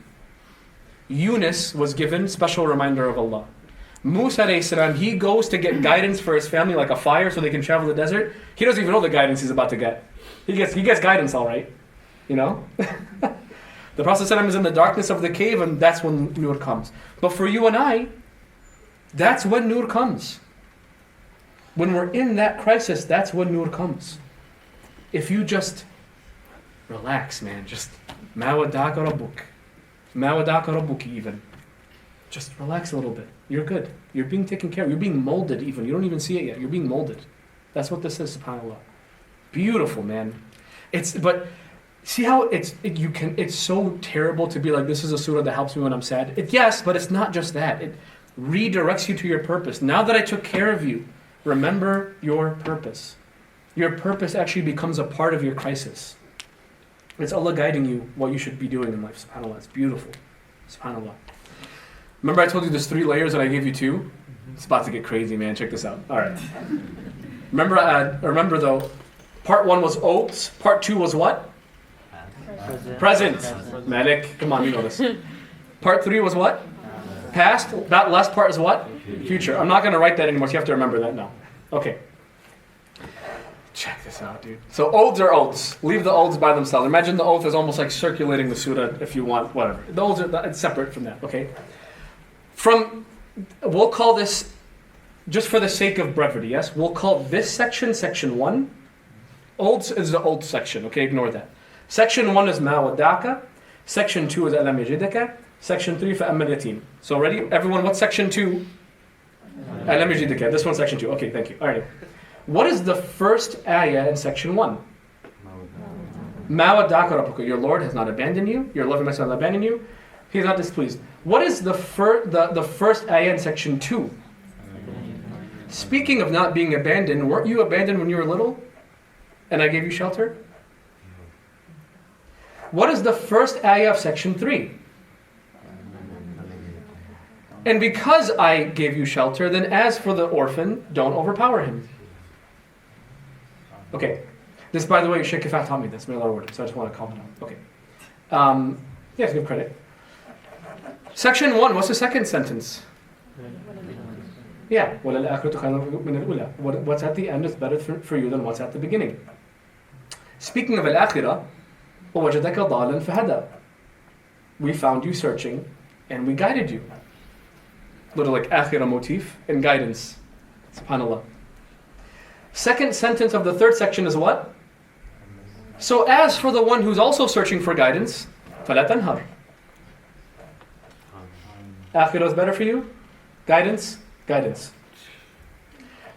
Yunus was given special reminder of Allah. Musa alayhi salam, he goes to get guidance for his family like a fire so they can travel the desert. He doesn't even know the guidance he's about to get. He gets guidance all right. You know? The Prophet ﷺ is in the darkness of the cave, and that's when Nur comes. But for you and I, that's when Nur comes. When we're in that crisis, that's when Nur comes. If you just relax, man, just مَا وَدَّعَكَ رَبُّكَ مَا وَدَّعَكَ رَبُّكِ even. Just relax a little bit. You're good. You're being taken care of. You're being molded even. You don't even see it yet. You're being molded. That's what this is, subhanAllah. Beautiful, man. But see how it's so terrible to be like, this is a surah that helps me when I'm sad. Yes, but it's not just that. It redirects you to your purpose. Now that I took care of you, remember your purpose. Your purpose actually becomes a part of your crisis. It's Allah guiding you what you should be doing in life, subhanAllah. It's beautiful, subhanAllah. Remember I told you there's 3 layers and I gave you 2? It's about to get crazy, man. Check this out. All right. Remember though, part 1 was oaths. Part 2 was what? Present. Malik, come on, you know this. Part 3 was what? Past. That last part is what? Future. I'm not going to write that anymore, so you have to remember that now. Okay. Check this out, dude. So oaths are oaths. Leave the oaths by themselves. Imagine the oath is almost like circulating the surah if you want, whatever. The oaths are it's separate from that, okay? We'll call this, just for the sake of brevity, yes? We'll call this section 1. Oaths is the oath section, okay? Ignore that. Section 1 is مَا وَدَّعَكَ. Section 2 is أَلَمْ يَجِدَكَ. Section 3 فَأَمَّا الْيَتِيمِ. So ready? Everyone, what's section 2? أَلَمْ يَجِدَكَ. This one's section 2. Okay, thank you. All right. What is the first ayah in section 1? مَا وَدَّعَكَ رَبُّكَ. Your Lord has not abandoned you. Your loving Master has not abandoned you. He is not displeased. What is the first ayah in section 2? Speaking of not being abandoned, weren't you abandoned when you were little? And I gave you shelter? What is the first ayah of section 3? And because I gave you shelter, then as for the orphan, don't overpower him. Okay. This, by the way, Sheikh Kifat taught me this. May Allah word. So I just want to comment on it. Okay. Yes, give credit. Section 1, what's the second sentence? Yeah. What's at the end is better for you than what's at the beginning. Speaking of al-akhirah, وَوَجَدَكَ ضَالًا فَهَدَى. We found you searching and we guided you. Little like akhirah motif and guidance. SubhanAllah. Second sentence of the third section is what? So as for the one who's also searching for guidance, فَلَا تَنْهَرْ. Akhirah is better for you? Guidance? Guidance.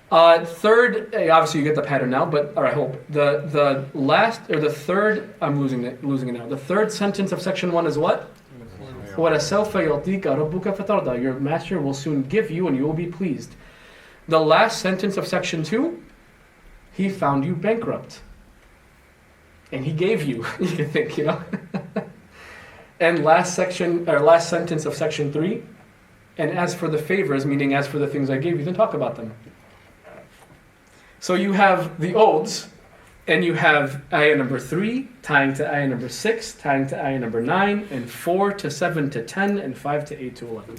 Third, obviously you get the pattern now, but or I hope. The last, or the third, I'm losing it now. The third sentence of section 1 is what? وَلَسَوْفَ يُعْطِيكَ رَبُّكَ فَتَرْضَى. Your master will soon give you and you will be pleased. The last sentence of section 2, he found you bankrupt. And he gave you, you can think, And last sentence of section 3, And as for the favors, meaning as for the things I gave you, then talk about them. So you have the odes, and you have ayah number 3 tying to ayah number 6, tying to ayah number 9, and 4 to 7 to 10, and 5 to 8 to 11.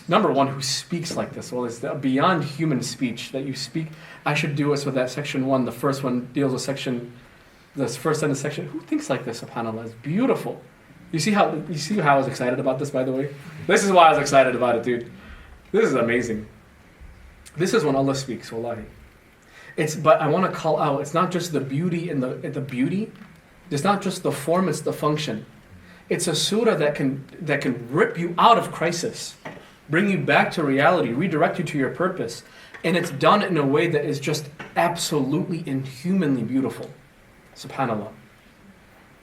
Number one, who speaks like this? Well, it's the beyond human speech that you speak. I should do this with that section 1. The first one deals with this first sentence section. Who thinks like this, subhanAllah? It's beautiful. You see how I was excited about this, by the way? This is why I was excited about it, dude. This is amazing. This is when Allah speaks, wallahi. But I want to call out, it's not just the beauty and the beauty. It's not just the form, it's the function. It's a surah that can rip you out of crisis, bring you back to reality, redirect you to your purpose. And it's done in a way that is just absolutely inhumanly beautiful. SubhanAllah.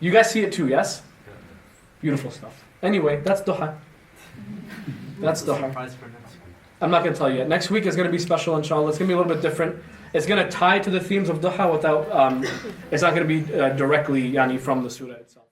You guys see it too, yes? Beautiful stuff. Anyway, that's duha. That's duha. I'm not going to tell you yet. Next week is going to be special, inshallah. It's going to be a little bit different. It's going to tie to the themes of duha without, it's not going to be directly from the surah itself.